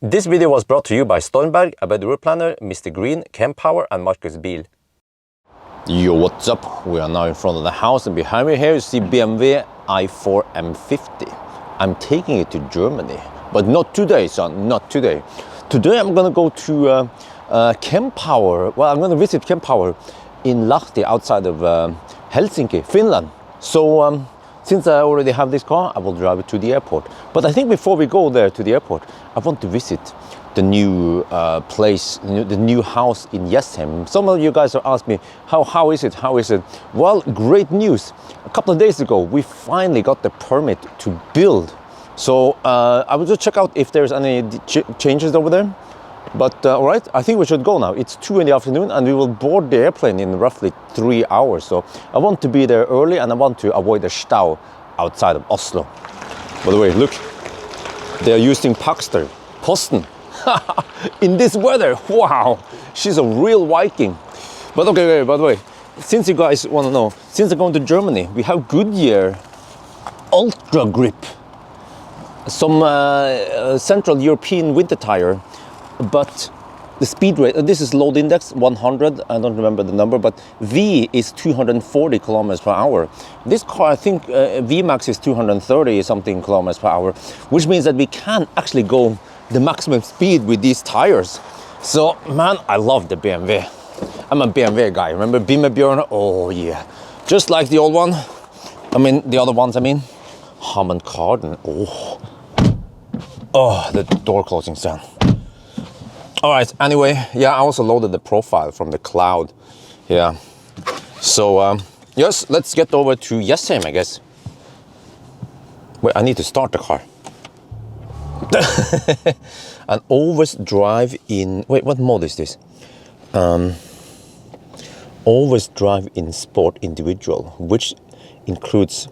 This video was brought to you by Stormberg, a better route planner, MisterGreen, Kempower and Marcus Bil. Yo, what's up? We are now in front of the house, and behind me here you see BMW i4 M50. I'm taking it to Germany, but not today, son, not today. Today I'm gonna go to Kempower. Well, I'm gonna visit Kempower in Lahti, outside of Helsinki, Finland. So since I already have this car, I will drive it to the airport. But I think before we go there to the airport, I want to visit the new place, the new house in Jessheim. Some of you guys have asked me, how is it? How is it? Well, great news. A couple of days ago, we finally got the permit to build. So I will just check out if there's any changes over there. But all right, I think we should go now. It's 2 in the afternoon and we will board the airplane in roughly 3 hours. So I want to be there early and I want to avoid the stau outside of Oslo. By the way, look, they are using Posten in this weather. Wow, she's a real Viking. But okay, by the way, since you guys want to know, since I'm going to Germany, we have Goodyear Ultra Grip, some Central European winter tire. But the speed rate, this is load index 100, I don't remember the number, but V is 240 kilometers per hour. This car, I think VMAX is 230 something kilometers per hour, which means that we can actually go the maximum speed with these tires. So man, I love the BMW. I'm a BMW guy. Remember Bjørn? Oh yeah, just like the old one. I mean the other ones. I mean Hammond Carden. Oh, the door closing sound. All right, anyway, yeah, I also loaded the profile from the cloud. Yeah, so yes, let's get over to Jessheim, I guess. Wait, I need to start the car. And always drive in, wait, what mode is this? Always drive in Sport Individual, which includes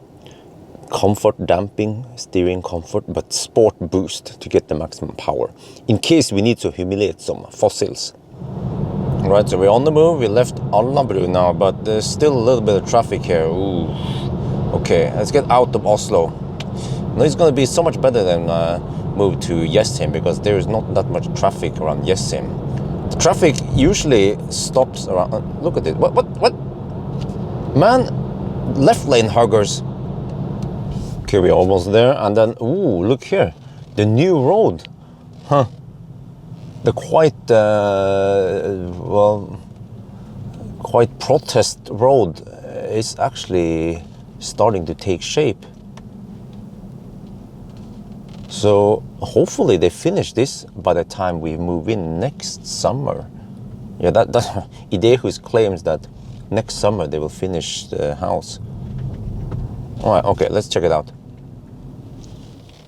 comfort damping, steering comfort, but sport boost to get the maximum power, in case we need to humiliate some fossils. All right, so we're on the move. We left Alnabru now, but there's still a little bit of traffic here. Ooh. Okay, let's get out of Oslo. Now it's gonna be so much better than move to Jessheim, because there is not that much traffic around Jessheim. The traffic usually stops around, look at it, what? Man, left lane huggers. Okay, we're almost there, and then, ooh, look here, the new road, huh? The quite, well, quite protest road is actually starting to take shape. So hopefully they finish this by the time we move in next summer. Yeah, that's Idehus claims that next summer they will finish the house. All right, okay, let's check it out.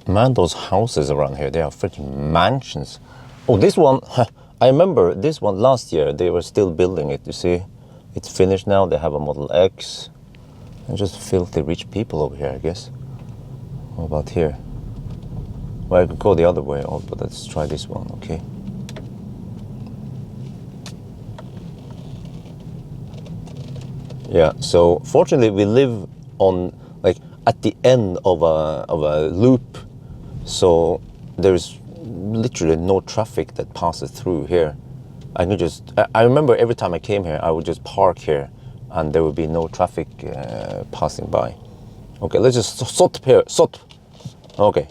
Man, those houses around here, they are freaking mansions. Oh, this one, I remember this one last year, they were still building it, you see. It's finished now, they have a Model X. And just filthy rich people over here, I guess. What about here? Well, I could go the other way, but let's try this one, okay. Yeah, so fortunately we live on, like, at the end of a loop. So there's literally no traffic that passes through here. I can just, I remember every time I came here, I would just park here and there would be no traffic passing by. Okay, let's just stop here, stop. Okay.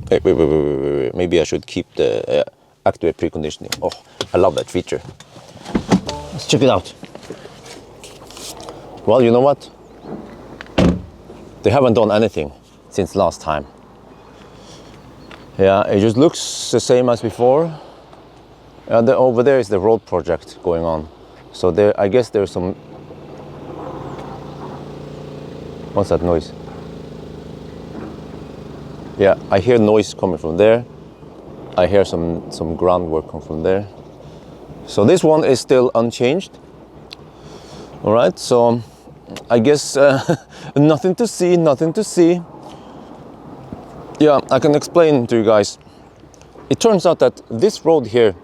Hey, wait. Maybe I should keep the activate preconditioning. Oh, I love that feature. Let's check it out. Well, you know what? They haven't done anything since last time. Yeah, it just looks the same as before. Over there is the road project going on. So there, I guess there's some... What's that noise? Yeah, I hear noise coming from there. I hear some groundwork coming from there. So this one is still unchanged. All right, so I guess nothing to see, nothing to see. Yeah, I can explain to you guys. It turns out that this road here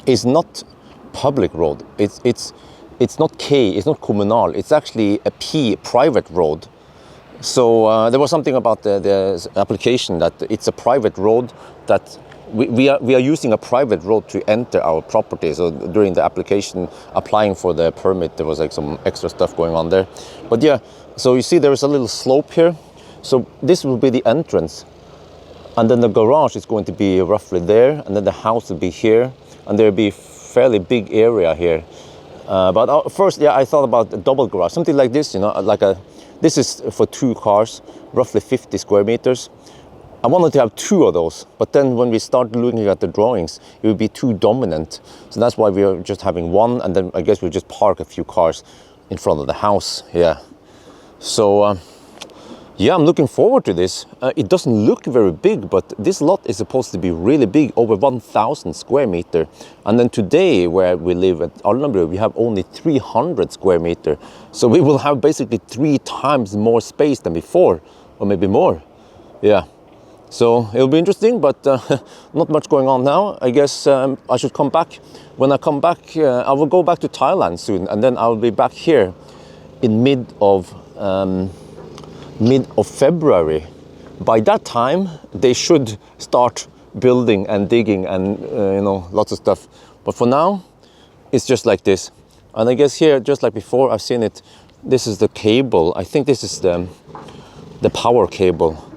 is not public road. It's not K, it's not communal. It's actually a P, private road. So there was something about the application that it's a private road, that we are using a private road to enter our property. So during the application, applying for the permit, there was like some extra stuff going on there. But yeah, so you see there is a little slope here. So this will be the entrance. And then the garage is going to be roughly there. And then the house will be here. And there'll be a fairly big area here. But first, yeah, I thought about a double garage, something like this, you know, this is for 2 cars, roughly 50 square meters. I wanted to have 2 of those, but then when we start looking at the drawings, it would be too dominant. So that's why we are just having 1, and then I guess we'll just park a few cars in front of the house, yeah. So, yeah, I'm looking forward to this. It doesn't look very big, but this lot is supposed to be really big, over 1,000 square meter. And then today, where we live at Alnabru, we have only 300 square meter. So we will have basically 3 times more space than before, or maybe more. Yeah. So it'll be interesting, but not much going on now. I guess I should come back. When I come back, I will go back to Thailand soon, and then I'll be back here in mid of February. By that time, they should start building and digging and you know, lots of stuff. But for now, it's just like this. And I guess here, just like before, I've seen it. This is the cable. I think this is the power cable.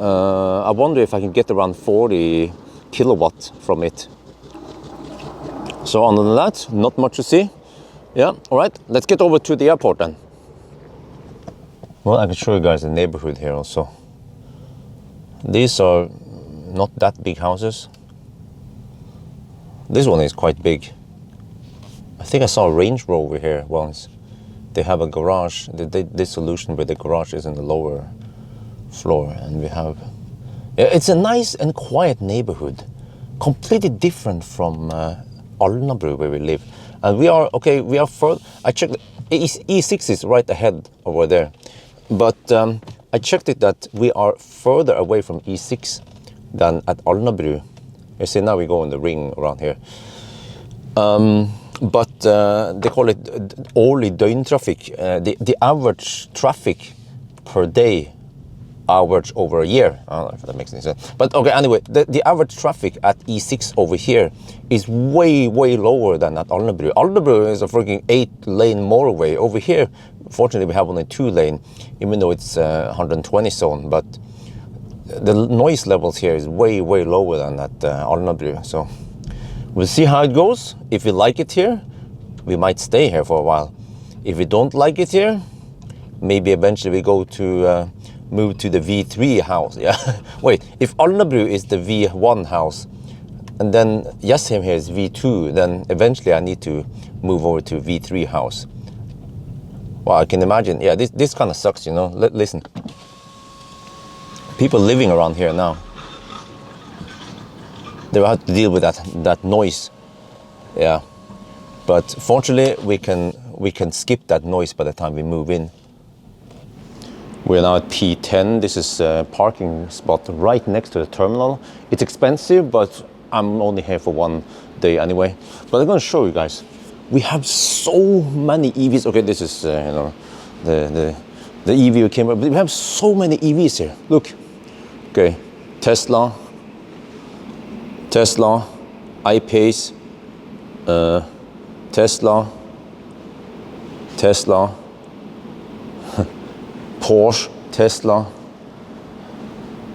I wonder if I can get around 40 kilowatts from it. So other than that, not much to see. Yeah, all right, let's get over to the airport then. Well, I can show you guys the neighborhood here also. These are not that big houses. This one is quite big. I think I saw a Range Rover here once. They have a garage. This solution where the garage is in the lower floor, and we have, yeah, it's a nice and quiet neighborhood, completely different from Alnabru where we live. And we are further. I checked, E6 is right ahead over there, but I checked it that we are further away from E6 than at Alnabru. You see, now we go in the ring around here. But they call it årlig døgntrafikk. The average traffic per day, average over a year. I don't know if that makes any sense. But okay, anyway, the average traffic at E6 over here is way lower than at Alnabru. Alnabru is a freaking 8-lane motorway. Over here, fortunately, we have only 2-lane, even though it's 120 zone. But the noise levels here is way lower than at Alnabru. So we'll see how it goes. If we like it here, we might stay here for a while. If we don't like it here, maybe eventually we go to move to the V3 house. Yeah. Wait, if Alnabru is the V1 house, and then Jessheim here is V2, then eventually I need to move over to V3 house. Well, I can imagine. Yeah, this kind of sucks, you know. Listen, people living around here now, they will have to deal with that noise. Yeah, but fortunately we can skip that noise by the time we move in. We're now at P10. This is a parking spot right next to the terminal. It's expensive, but I'm only here for 1 day anyway. But I'm going to show you guys. We have so many EVs. Okay, this is you know, the EV came up. But we have so many EVs here. Look. Okay, Tesla, iPace, Tesla, Porsche, Tesla.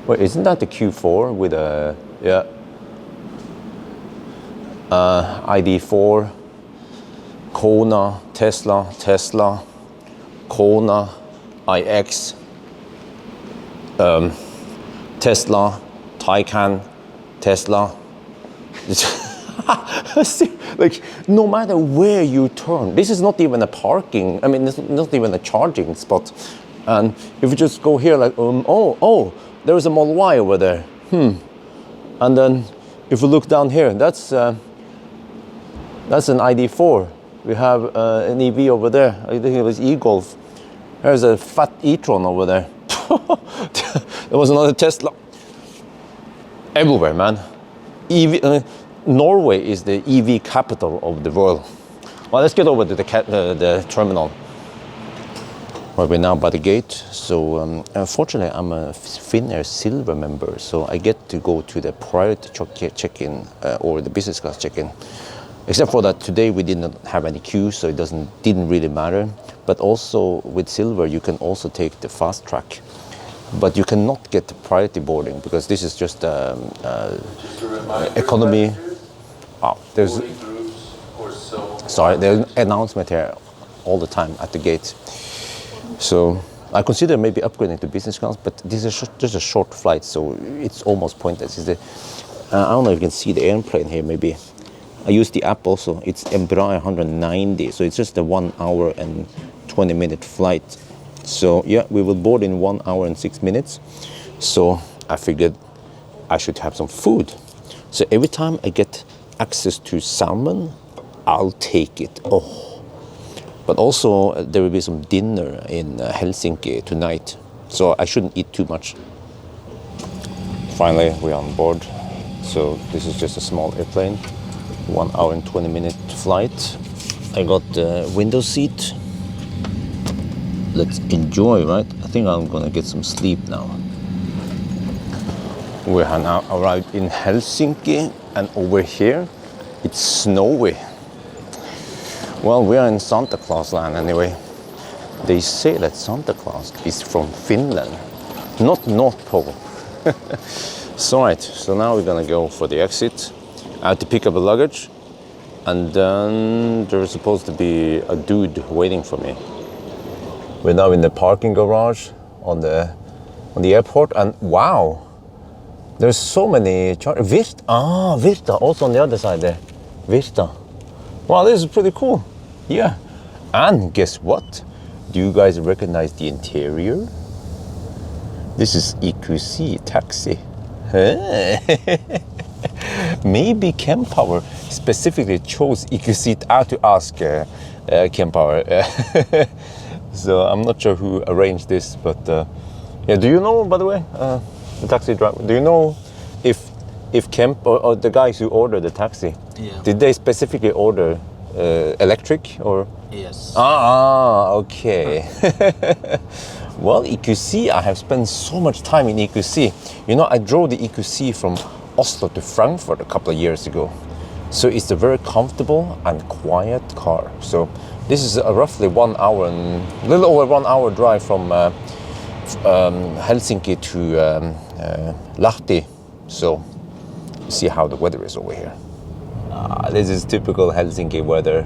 Wait, isn't that the Q4 with a, yeah, ID4, Kona, Tesla, Kona, iX, Tesla, Taycan, Tesla. Like, no matter where you turn, this is not even a parking, I mean, this is not even a charging spot. And if you just go here like, oh, there is a Model Y over there. And then if we look down here, that's an ID4. We have an EV over there. I think it was e-Golf. There's a fat e-tron over there. There was another Tesla. Everywhere, man. EV. Norway is the EV capital of the world. Well, let's get over to the terminal. Well, we're now by the gate. So unfortunately, I'm a Finnair Silver member, so I get to go to the priority check-in or the business class check-in. Except for that, today we didn't have any queue, so it didn't really matter. But also with Silver, you can also take the fast track. But you cannot get the priority boarding because this is just economy. Oh, there's an announcement here all the time at the gate. So I consider maybe upgrading to business class, but this is just a short flight, so it's almost pointless. I don't know if you can see the airplane here, maybe. I use the app also. It's Embraer 190, so it's just a 1 hour and 20-minute flight. So yeah, we will board in 1 hour and 6 minutes. So I figured I should have some food. So every time I get access to salmon, I'll take it. Oh. But also there will be some dinner in Helsinki tonight. So I shouldn't eat too much. Finally, we're on board. So this is just a small airplane. 1 hour and 20-minute flight. I got the window seat. Let's enjoy, right? I think I'm gonna get some sleep now. We have now arrived in Helsinki, and over here it's snowy. Well, we are in Santa Claus land anyway. They say that Santa Claus is from Finland, not North Pole. So right, so now we're gonna go for the exit. I have to pick up a luggage, and then there's supposed to be a dude waiting for me. We're now in the parking garage on the airport, and wow, there's so many Virta also on the other side there. Virta. Wow, this is pretty cool. Yeah. And guess what? Do you guys recognize the interior? This is EQC taxi. Maybe Kempower specifically chose EQC. I have to ask Kempower. So I'm not sure who arranged this, but yeah. Do you know, by the way, the taxi driver? Do you know if Kemp or the guys who ordered the taxi? Yeah. Did they specifically order electric or? Yes. Okay. Well, EQC, I have spent so much time in EQC. You know, I drove the EQC from Oslo to Frankfurt a couple of years ago. So it's a very comfortable and quiet car. So this is a roughly 1 hour and a little over 1 hour drive from Helsinki to Lahti. So see how the weather is over here. This is typical Helsinki weather.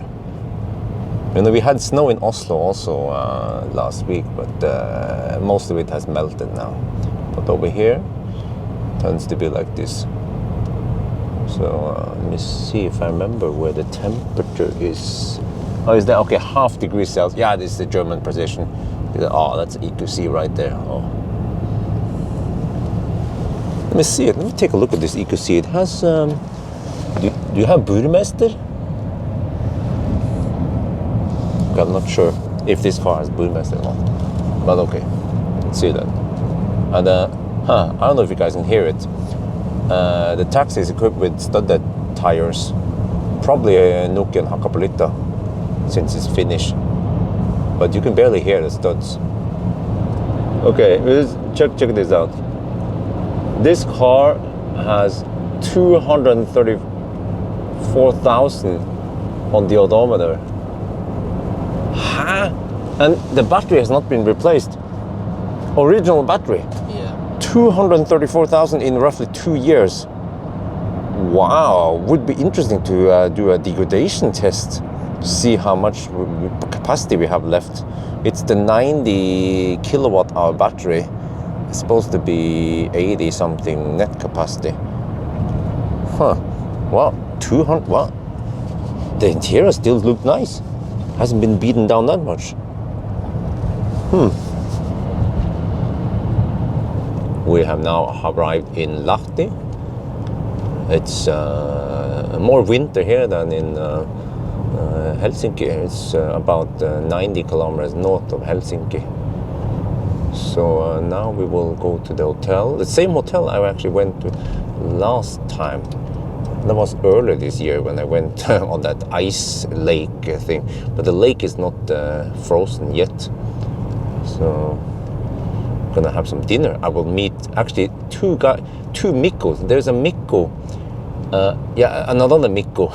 You know, we had snow in Oslo also last week, but most of it has melted now. But over here, it tends to be like this. So let me see if I remember where the temperature is. Oh, is that okay? 0.5 degrees Celsius. Yeah, this is the German precision. Oh, that's EQC right there. Oh. Let me see it. Let me take a look at this EQC. It has. Do you have Burmester? Okay, I'm not sure if this car has Burmester or not. But okay, let's see that. And I don't know if you guys can hear it. The taxi is equipped with studded tires, probably a Nokian Hakkapeliitta, since it's Finnish. But you can barely hear the studs. Okay, let's check this out. This car has 234,000 on the odometer. Huh? And the battery has not been replaced. Original battery. 234,000 in roughly 2 years. Wow, would be interesting to do a degradation test to see how much capacity we have left. It's the 90 kilowatt hour battery. It's supposed to be 80 something net capacity. Huh. Wow, 200. Wow. The interior still look nice. Hasn't been beaten down that much. We have now arrived in Lahti. It's more winter here than in Helsinki. It's about 90 kilometers north of Helsinki. So now we will go to the hotel. The same hotel I actually went to last time. That was earlier this year when I went on that ice lake thing. But the lake is not frozen yet. So gonna have some dinner. I will meet actually two Mikkos. There's a Mikko, another Mikko.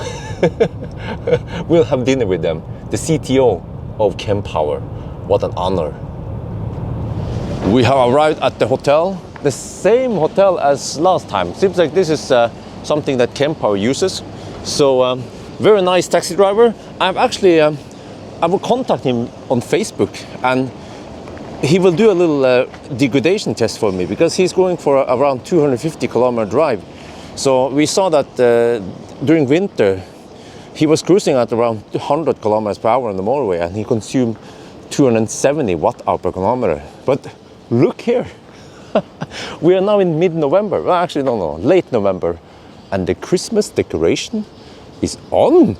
We'll have dinner with them. The CTO of Kempower. What an honor. We have arrived at the hotel, the same hotel as last time. Seems like this is something that Kempower uses. So very nice taxi driver. I've actually I will contact him on Facebook, and he will do a little degradation test for me, because he's going for around 250-kilometer drive. So we saw that during winter he was cruising at around 100 kilometers per hour on the motorway, and he consumed 270 watt-hour per kilometer. But look here, we are now in mid-November. Well, actually, no, late November, and the Christmas decoration is on.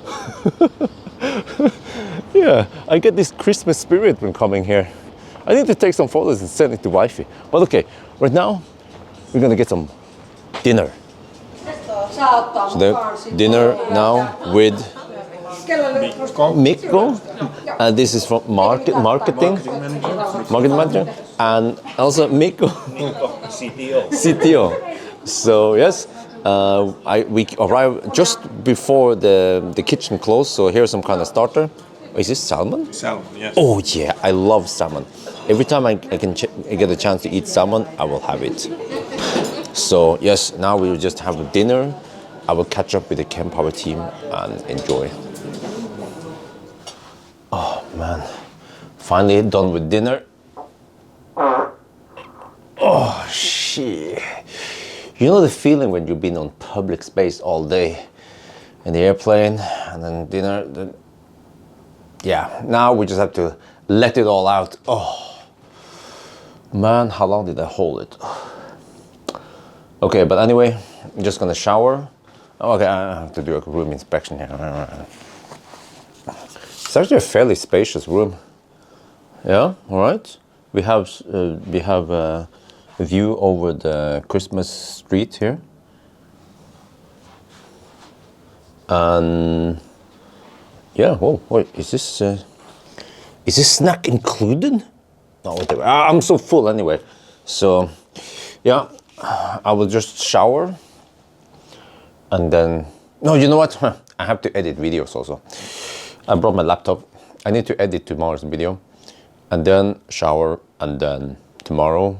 Yeah, I get this Christmas spirit when coming here. I need to take some photos and send it to wifey. But okay, right now we're gonna get some dinner. So the dinner now with Mikko, and this is from marketing manager, and also Mikko, CTO. So yes, we arrived just before the kitchen closed. So here's some kind of starter. Is this salmon? Salmon, yes. Oh yeah, I love salmon. Every time I get a chance to eat salmon, I will have it. So yes, now we will just have a dinner. I will catch up with the Kempower team and enjoy. Oh man, finally done with dinner. Oh shit. You know the feeling when you've been on public space all day in the airplane and then dinner? Yeah, now we just have to let it all out. Oh man, how long did I hold it? Okay, but anyway, I'm just gonna shower. Okay, I have to do a room inspection here. It's actually a fairly spacious room. Yeah, all right. We have a view over the Christmas street here, and yeah. Whoa, wait, is this snack included? No, whatever. I'm so full anyway. So yeah, I will just shower, and then no, you know what? I have to edit videos also. I brought my laptop. I need to edit tomorrow's video, and then shower, and then tomorrow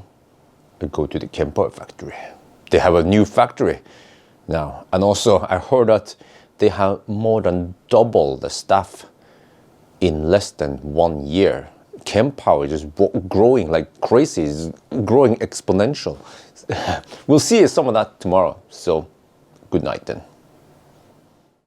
I go to the Kempower factory. They have a new factory now, and also I heard that they have more than double the staff in less than 1 year. Kempower is just growing like crazy. It's growing exponential. We'll see some of that tomorrow. So good night then.